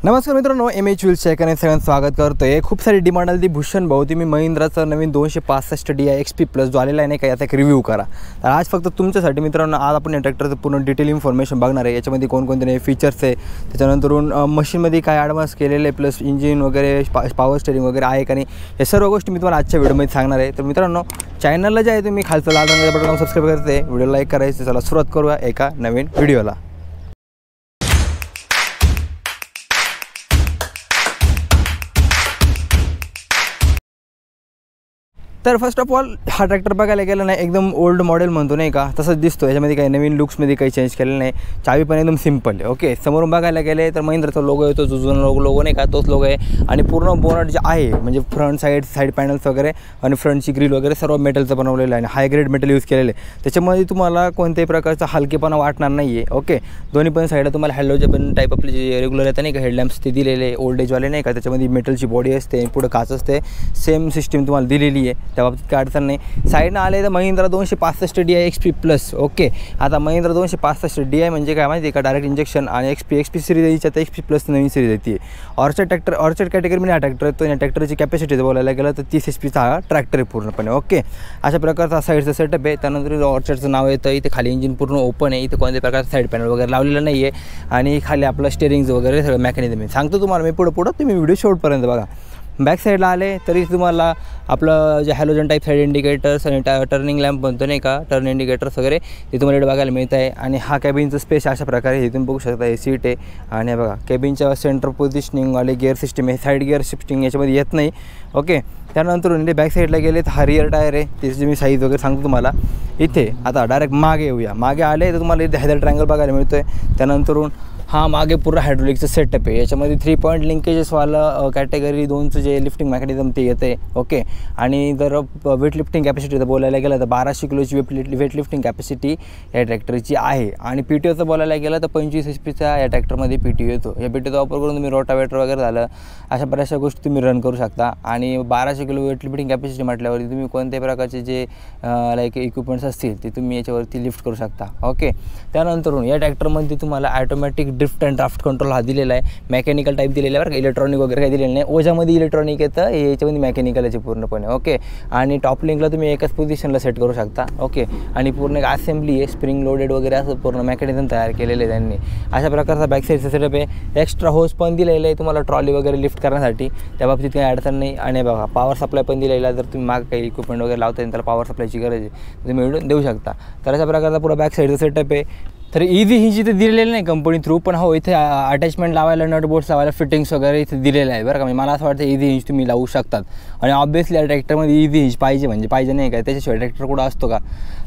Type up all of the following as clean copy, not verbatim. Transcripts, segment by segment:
नमस्कार मित्रांनो, MH. Wheels चॅनलमध्ये सगळ्यांचं स्वागत करतोय। खूप सारी डिमांड आली ती भूषण भाऊ तुम्ही महिंद्राचा नवीन 265 DI XP प्लस जो आलेला आहे नाही का, याचा एक रिव्ह्यू करा। तर आज फक्त तुमच्यासाठी मित्रांनो आज आपण या ट्रॅक्टरचं पूर्ण डिटेल इन्फॉर्मेशन बघणार आहे। याच्यामध्ये कोणकोणते नवे फीचर्स आहे, त्याच्यानंतरून मशीनमध्ये काय ॲडव्हान्स केलेले प्लस इंजिन वगैरे पॉवर स्टीअरिंग वगैरे आहे का नाही, या सर्व गोष्टी मी तुम्हाला आजच्या व्हिडिओमध्ये सांगणार आहे। तर मित्रांनो चॅनलला जे आहे तुम्ही खालचं लाल रंगाचं बटन सबस्क्राइब करते, व्हिडिओ लाईक करायचं। चला सुरुवात करूया एका नवीन व्हिडिओला। तर फर्स्ट ऑफ ऑल हा ट्रॅक्टर बघायला गेला नाही एकदम ओल्ड मॉडेल म्हणतो नाही का, तसंच दिसतो। याच्यामध्ये काही नवीन लुक्समध्ये काही चेंज केलेलं नाही। चावी पण एकदम सिंपल आहे। ओके, समोरून बघायला गेले तर महिंद्राचा लोगो येतो, जो जुना लोगो नाही का तोच लोगो आहे। आणि पूर्ण बोनट जे आहे म्हणजे फ्रंट साईड पॅनल्स वगैरे आणि फ्रंटची ग्रिल वगैरे सर्व मेटलचं बनवलेलं आहे आणि हाय ग्रेड मेटल यूज केलेलं आहे। त्याच्यामध्ये तुम्हाला कोणत्याही प्रकारचा हलकेपणा वाटणार नाही आहे। ओके, दोन्ही पण साईडला तुम्हाला हॅलोजन टाईप आपले जे रेग्युलर येतं नाही का हेडलॅम्प्स ते दिलेले ओल्ड एजवाले नाही का, त्याच्यामध्ये मेटलची बॉडी असते, पुढे काच असते, सेम सिस्टीम तुम्हाला दिलेली आहे, त्या बाबतीत काय अडचण नाही। साईडनं आले तर Mahindra 265 DI XP plus. Okay, आता महिंद्रा 265 DI म्हणजे काय माहिती आहे का, डायरेक्ट इंजेक्शन आणि XP सिरीज यायची, आता XP प्लस नवीन सिरीज येते। ऑर्चर्ड कॅटेगरीमध्ये हा ट्रॅक्टर येतो। या ट्रॅक्टरची कॅपॅसिटी बोलायला गेलं तर 30 HP हा ट्रॅक्टर आहे पूर्णपणे। ओके, अशा प्रकारचा साईडचा सेटअप आहे। त्यानंतर ऑर्चर्डचं नाव येतं, इथे खाली इंजिन पूर्ण ओपन आहे, इथे कोणत्या प्रकारचं साईड पॅनल वगैरे लावलेलं नाही आहे आणि खाली आपलं स्टेअरिंगचं वगैरे सगळं मेकॅनिझम आहे। सांगतो तुम्हाला मी पुढं तुम्ही व्हिडिओ शेवटपर्यंत बघा। बॅक साईडला आले तरी तुम्हाला आपलं जे हॅलोजन टाईप साईड इंडिकेटर्स आणि टर्निंग लॅम्प बनतो नाही का, टर्न इंडिकेटर्स वगैरे ते तुम्हाला इकडे बघायला मिळत आहे। आणि हा कॅबिनचं स्पेस अशा प्रकारे हे तुम्ही बघू शकता, हे सीट आहे आणि बघा कॅबिनच्या सेंटर पोझिशनिंगवाले गिअर सिस्टीम आहे, साईड गिअर शिफ्टिंग याच्यामध्ये येत नाही। ओके, त्यानंतर बॅक साईडला गेले तर हा रिअर टायर आहे, त्याची मी साईज वगैरे सांगतो तुम्हाला। इथे आता डायरेक्ट मागे येऊया, मागे आले तर तुम्हाला इथे हेडर ट्रँगल बघायला मिळतो आहे। त्यानंतरून हा मागे पूर्ण हायड्रोलिकचं सेटअप आहे। याच्यामध्ये 3 पॉईंट लिंकेजेसवालं कॅटेगरी 2चं जे लिफ्टिंग मेकॅनिझम ते येतं आहे। ओके, आणि जर वेट लिफ्टिंग कॅपॅसिटी तर बोलायला गेलं तर 1200 किलोची वेट लिफ्टिंग कॅपॅसिटी या ट्रॅक्टरची आहे। आणि PTOचं बोलायला गेलं तर 25 HPचा या ट्रॅक्टरमध्ये PTO येतो। या PTOचा वापर करून तुम्ही रोटावेटर वगैरे झालं अशा बऱ्याचशा गोष्टी तुम्ही रन करू शकता। आणि 1200 किलो वेट लिफ्टिंग कॅपॅसिटी म्हटल्यावरती तुम्ही कोणत्याही प्रकारचे जे लाईक इक्विपमेंट्स असतील ते तुम्ही याच्यावरती लिफ्ट करू शकता। ओके, त्यानंतरून या ट्रॅक्टरमध्ये तुम्हाला automatic drift and draft control हा दिलेला आहे, मेकॅनिकल टाईप दिलेला आहे बरं का, इलेक्ट्रॉनिक वगैरे काही दिलेलं नाही। ओझामध्ये इलेक्ट्रॉनिक येतं, याच्यामध्ये मेकॅनिकल याचे पूर्णपणे। ओके, आणि टॉप लिंकला तुम्ही एकाच पोझिशनला सेट करू शकता। ओके, आणि पूर्ण एक असेंब्ली आहे, स्प्रिंग लोडेड वगैरे असं पूर्ण मेकॅनिझम तयार केलेलं आहे त्यांनी। अशा प्रकारचा बॅक साईडचा सेटअप आहे। एक्स्ट्रा होस पण दिलेलं आहे तुम्हाला ट्रॉली वगैरे लिफ्ट करण्यासाठी, त्या बाबतीत काही अडचण नाही। आणि बघा पॉवर सप्लाय पण दिलेला आहे, जर तुम्ही मागे काही इक्विपमेंट वगैरे लावता त्याला पॉवर सप्लायची गरज आहे तुम्ही मिळून देऊ शकता। तर अशा प्रकारचा पुरा बॅक साईडचा सेटअप आहे। तर इझी हिंज इथे दिलेलं नाही कंपनी थ्रू, पण हो इथे अटॅचमेंट लावायला, नट बोल्ट्स लावायला, फिटिंग्स वगैरे इथे दिलेलं आहे बरं का। मला असं वाटतं इझी हिंज तुम्ही लावू शकतात। आणि ऑब्वियसली या ट्रॅक्टरमध्ये इझी हिंज पाहिजे म्हणजे पाहिजे नाही का, त्याच्याशिवाय ट्रॅक्टर कुठं असतो का।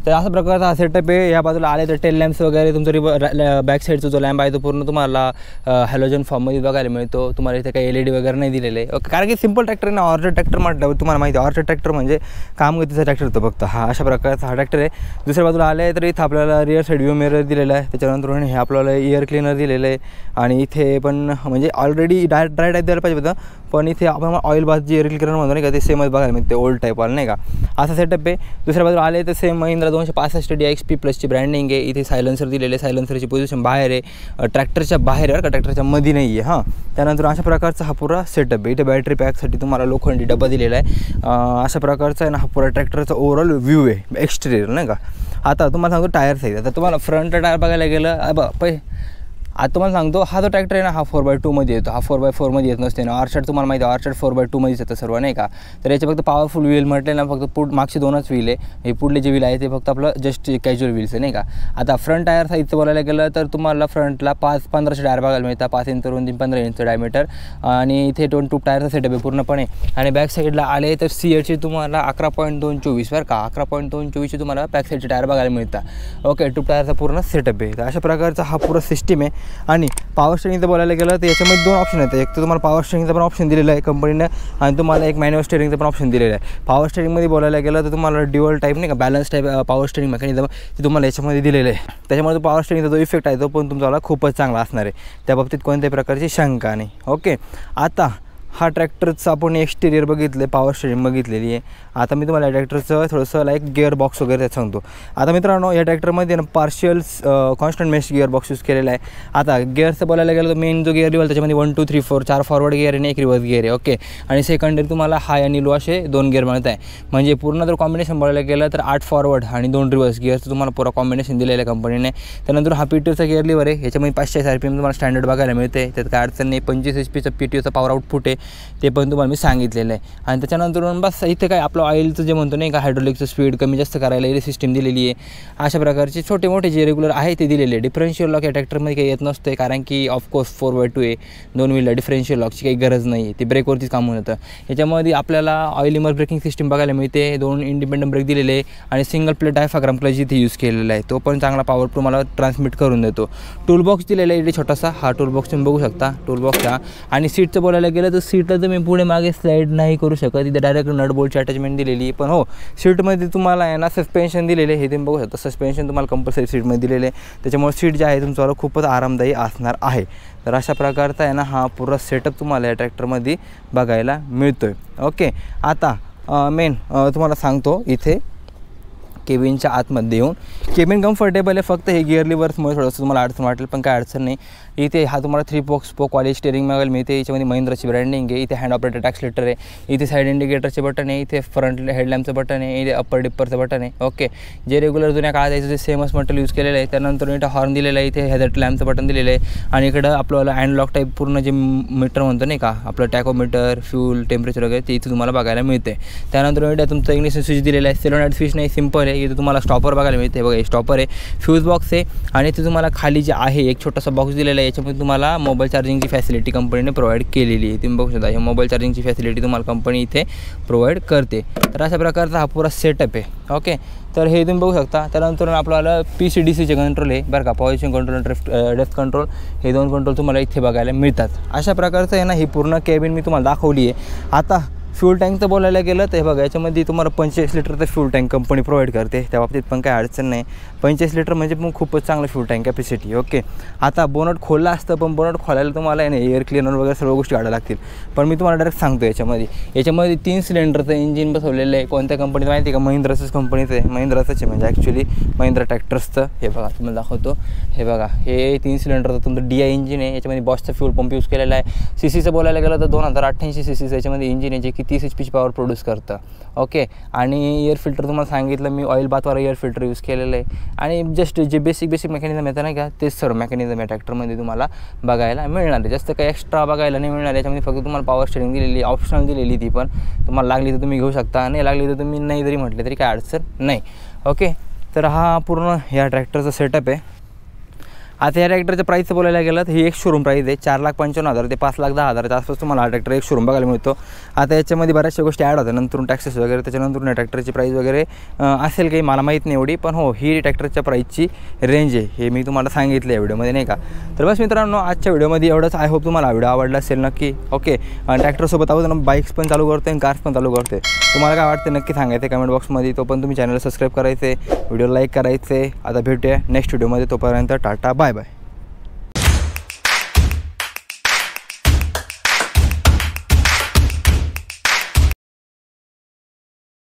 तर अशा प्रकारचा हा सेटअप आहे। या बाजूला आले तर टेल लॅम्प्स वगैरे तुमचा बॅक साईडचा जो लॅम्प आहे तो पूर्ण तुम्हाला हॅलोजन फॉर्ममध्ये बघायला मिळतो। तुम्हाला इथे काही LED वगैरे नाही दिलेले आहे। ओके, कारण की सिंपल ट्रॅक्टर आहे ना, ऑर्चर्ड ट्रॅक्टर म्हटल्यावर तुम्हाला माहिती आहे ऑर्चर्ड ट्रॅक्टर म्हणजे कामगतीचा ट्रॅक्टर होतं फक्त। हा अशा प्रकारचा हा ट्रॅक्टर आहे। दुसऱ्या बाजूला आले तर इथं आपल्याला रिअर साईड व्ह्यू मिरर दिलेला आहे, त्याच्यानंतर हे आपल्याला एअर क्लीनर दिलेलं आहे। आणि इथे पण म्हणजे ऑलरेडी ड्राय टाईप द्यायला पाहिजे होतं, पण इथे आपण ऑइल बाथ जे एअर क्लीनर म्हणतो नाही का, ते सेमच बघायला मिळते ओल्ड टाईपवाला नाही का, असा सेटअप आहे। दुसऱ्या बाजूला आले तर सेम महिंद्रा 265 DI XP प्लसची ब्रँडिंग आहे। इथे सायलेन्सर दिलेले आहे, सायलेन्सरची पोझिशन बाहेर आहे, ट्रॅक्टरच्या बाहेर आहे का, ट्रॅक्टरच्या मध्ये नाही आहे। हां, त्यानंतर अशा प्रकारचा हा पुरा सेटअप आहे। इथे बॅटरी पॅकसाठी तुम्हाला लोखंडी डबा दिलेला आहे। अशा प्रकारचा आहे ना हा पुरा ट्रॅक्टरचा ओव्हरऑल व्ह्यू आहे एक्सटेरियर नाही का। आता तुम्हाला सांगतो टायर्स आहेत। आता तुम्हाला फ्रंट टायर बघायला गेलं आता तुम्हाला सांगतो हा जो ट्रॅक्टर आहे ना हा 4x2 मध्ये येतो, हा 4x4 मध्ये येत नसते ना। ऑर्चर्ड तुम्हाला माहिती आहे ऑर्चर्ड 4x2 मध्येच येतं सर्व नाही का। तर याचे फक्त पॉवरफुल व्हील म्हटले ना, फक्त मागचे 2च व्हील आहे, हे पुढले जे व्हील आहे ते फक्त आपलं जस्ट कॅज्युअल व्हील्स आहे नाही का। आता फ्रंट टायर साईजचं बोलायला गेलं तर तुम्हाला फ्रंटला 1500 टायर बघायला मिळतात, 5 इंच रुंदी 15 इंच डायमीटर, आणि इथे 2 ट्यूब टायरचा सेटअप आहे पूर्णपणे। आणि बॅक साईडला आले तर सीएटचे तुम्हाला 11.224 बरं का, 11.224चे तुम्हाला बॅक साईडचे टायर बघायला मिळतात। ओके, ट्यूब टायरचा पूर्ण सेटअप आहे। तर अशा प्रकारचा हा पूर्ण सिस्टीम आहे। आणि पॉवर स्टेअरिंगचं बोलायला गेलं तर याच्यामध्ये 2 ऑप्शन आहेत। एक तर तुम्हाला पॉवर स्टेअरिंगचा पण ऑप्शन दिलेला आहे कंपनीने, आणि तुम्हाला एक मॅन्युअल स्टेअरिंगचं पण ऑप्शन दिलेलं आहे। पॉवर स्टेअरिंगमध्ये बोलायला गेलं तर तुम्हाला ड्युअल टाईप नाही का, balance type power steering mechanism ते तुम्हाला याच्यामध्ये दिलेलं आहे। त्याच्यामध्ये पॉवर स्टेअरिंगचा जो इफेक्ट आहे तो पण तुमचा खूपच चांगला असणार आहे, त्या बाबतीत कोणत्याही प्रकारची शंका नाही। ओके, आता हा ट्रॅक्टरचं आपण एक्सटेरियर बघितलं, पॉवर स्टेरिंग बघितलेली आहे. आता मी तुम्हाला या ट्रॅक्टरचं थोडंसं लाईक गिअर बॉक्स वगैरे त्यात सांगतो. आता मित्रांनो, या ट्रॅक्टरमध्ये ना partial constant mesh gear box use केलेला आहे. आता गिअरचं बोलायला गेलं तर मेन जो गिअर लिव्हल त्याच्यामध्ये 1 2 3 4 4 फॉरवर्ड गिअर आणि 1 रिव्हर्स गिअर आहे. ओके, आणि सेकंडरी तुम्हाला हाय आणि लो असे 2 गिअर मिळत आहे. म्हणजे पूर्ण जर कॉम्बिनेशन बोलायला गेलं तर 8 फॉरवर्ड आणि 2 रिव्हर्स गिअरचं तुम्हाला पूरा कॉम्बिनेशन दिलेलं आहे कंपनीने. त्यानंतर हा PTOचा गिअर लिव्हर आहे. याच्यामध्ये 500 RPM तुम्हाला स्टँडर्ड बघायला मिळते. त्यात काय अडचण नाही. 25 HP PTOचा पॉवर आउटपुट आहे, ते पण तुम्हाला मी सांगितलेलं आहे. आणि त्याच्यानंतर बस इथे काय आपलं ऑइलचं जे म्हणतो नाही का, हायड्रोलिकचं स्पीड कमी जास्त करायला ही सिस्टीम दिलेली आहे. अशा प्रकारचे छोटे मोठे जे रेग्युलर आहे ते दिलेले आहे. डिफरन्शियल लॉक या ट्रॅक्टरमध्ये काही येत नसतं, कारण की ऑफकोर्स 4x2 आहे, 2 व्हीलर. डिफरन्शियल लॉकची काही गरज नाही आहे, ते ब्रेकवरतीच काम होऊन जातं. याच्यामध्ये आपल्याला ऑइल इमर ब्रेकिंग सिस्टीम बघायला मिळते. 2 इंडिपेंडंट ब्रेक दिलेले आहे आणि सिंगल प्लेट डायफ्राम क्लच इथे यूज केलेला आहे. तो पण चांगला पॉवर तुम्हाला ट्रान्समिट करून देतो. टूल बॉक्स दिलेला आहे इथे छोटासा. हा टूल बॉक्स तुम्ही बघू शकता, टूल बॉक्सचा. आणि सीटचं बोलायला गेलं तर सीटला तुम्ही पुढे मागे स्लाईड नाही करू शकत, इथे डायरेक्ट नट बोल्टची अटॅचमेंट दिलेली आहे. पण हो, सीटमध्ये तुम्हाला आहे ना सस्पेन्शन दिलेले आहे, हे तुम्ही बघू शकता. सस्पेन्शन तुम्हाला कंपल्सरी सीटमध्ये दिलेले आहे, त्याच्यामुळे सीट जे आहे तुमच्यावर खूपच आरामदायी असणार आहे. तर अशा प्रकारचा आहे ना हा पूर्ण सेटअप तुम्हाला या ट्रॅक्टरमध्ये बघायला मिळतो आहे. ओके, आता मेन तुम्हाला सांगतो इथे केबिनच्या आतमध्ये येऊन. केबिन कम्फर्टेबल आहे, फक्त हे गिअर लिव्हर्समुळे थोडंसं तुम्हाला अडचण वाटेल, पण काय अडचण नाही. इथे हा तुम्हाला 3 स्पोकवाली स्टेरिंग बघायला मिळते. याच्यामध्ये महिंद्राची ब्रँडिंग आहे. इथे हँड ऑपरेटेड ॲक्सिलेटर आहे. इथे साईड इंडिकेटरचे बटन आहे. इथे फ्रंट हेडलॅम्पचं बटन आहे. इथे अप्पर डिप्परचं बटन आहे. ओके, जे रेग्युलर जुन्या काळात यायचं ते सेमच मटेरियल यूज केलेलं आहे. त्यानंतर इथं हॉर्न दिलेलं आहे. इथे हेडर लॅम्पचं बटन दिलेलं आहे. आणि इकडं आपल्याला अनलॉक टाईप पूर्ण जे मीटर म्हणतो नाही का, आपलं टॅकोमीटर, फ्यूल, टेम्परेचर वगैरे ते इथे तुम्हाला बघायला मिळते. त्यानंतर इथं तुमचं इग्निशन स्विच दिलेलं आहे. सेलोनाइट स्विच नाही, सिम्पल आहे. इथे तुम्हाला स्टॉपर बघायला मिळते. बघा, हे स्टॉपर आहे, फ्यूज बॉक्स आहे. आणि इथे तुम्हाला खाली जे आहे एक छोटासा बॉक्स दिलेला आहे. याच्यामध्ये तुम्हाला मोबाईल चार्जिंगची फॅसिलिटी कंपनीने प्रोव्हाइड केलेली आहे. तुम्ही बघू शकता, हे मोबाईल चार्जिंगची फॅसिलिटी तुम्हाला कंपनी इथे प्रोव्हाइड करते. तर अशा प्रकारचा हा पुरा सेटअप आहे. ओके, तर हे तुम्ही बघू शकता. त्यानंतर आपल्याला PCDCचे कंट्रोल आहे बरं का, पॉझिशन कंट्रोल, डेप्थ कंट्रोल, हे 2 कंट्रोल तुम्हाला इथे बघायला मिळतात. अशा प्रकारचं आहे ना ही पूर्ण केबिन मी तुम्हाला दाखवली आहे. आता फ्यूल टँकचं बोलायला गेलं तर हे बघा, याच्यामध्ये तुम्हाला 45 लिटरचं फ्यूल टँक कंपनी प्रोव्हाइड करते. त्या बाबतीत पण काय अडचण नाही. 45 लिटर म्हणजे पण खूपच चांगलं फ्यूल टँक कॅपॅसिटी. ओके, आता बोनट खोलला असतं, पण बोनट खोलायला तुम्हाला आहे ना एअर क्लिनर वगैरे सर्व गोष्टी काढायला लागतील. पण मी तुम्हाला डायरेक्ट सांगतो, याच्यामध्ये 3 सिलेंडरचं इंजिन बसवलेलं आहे. कोणत्या कंपनीचं माहिती आहे का? महिंद्राचंच कंपनीचं आहे. महिंद्राचंच आहे म्हणजे ॲक्च्युली महिंद्रा ट्रॅक्टर्सचं. हे बघा, तुम्हाला दाखवतो. हे बघा, हे 3 सिलेंडरचं तुमचं DI इंजिन आहे. याच्यामध्ये बॉसचा फ्यूल पंप यूज केलेला आहे. CCचं बोलायला गेलं तर 2088 CCचं याच्यामध्ये इंजिन आहे, जे की 30 HP पॉवर प्रोड्यूस करतं. ओके, आणि एअर फिल्टर तुम्हाला सांगितलं मी, ऑइल बाथवाला एअर फिल्टर यूज केलेलं आहे. आणि जस्ट जे बेसिक मेकॅनिझम येतं नाही का, तेच सर्व मेकॅनिझम या ट्रॅक्टरमध्ये तुम्हाला बघायला मिळणार आहे. जास्त काही एक्स्ट्रा बघायला नाही मिळणार. याच्यामध्ये फक्त तुम्हाला पॉवर स्टेरिंग दिलेली, ऑप्शनल दिलेली, ती पण तुम्हाला लागली तर तुम्ही घेऊ शकता, नाही लागली तर तुम्ही नाही जरी म्हटले तरी काय अडचण नाही. ओके, तर हा पूर्ण या ट्रॅक्टरचा सेटअप आहे. आता या ट्रॅक्टरच्या प्राईसचं बोलायला गेलं तर ही एक शोरूम प्राईस आहे 4,55,000 ते 5,10,000च्या आसपास तुम्हाला हा ट्रॅक्टर एक शोरूम बघायला मिळतो. आता याच्यामध्ये बऱ्याचशा गोष्टी ॲड होत्या, नंतर टॅक्सेस वगैरे, त्याच्यानंतर या ट्रॅक्टरची प्राईस वगैरे असेल काही मला माहीत नाही एवढी, पण हो ही ट्रॅक्टरच्या प्राईसची रेंज आहे, हे मी तुम्हाला सांगितलं या व्हिडिओमध्ये नाही का. तर बस मित्रांनो, आजच्या व्हिडिओमध्ये एवढंच. आय होप तुम्हाला व्हिडिओ आवडला असेल नक्की. ओके, ट्रॅक्टरसोबत आहोत बाईक्स पण चालू करते आणि कार्स पण चालू करते. तुम्हाला काय वाटतं नक्की सांगायचं कमेंट बॉक्समध्ये. तो पण तुम्ही चॅनलला सबस्क्राईब करायचे, व्हिडिओ लाईक करायचे. आता भेटूया नेक्स्ट व्हिडिओमध्ये. तोपर्यंत टाटा, बाय बाय.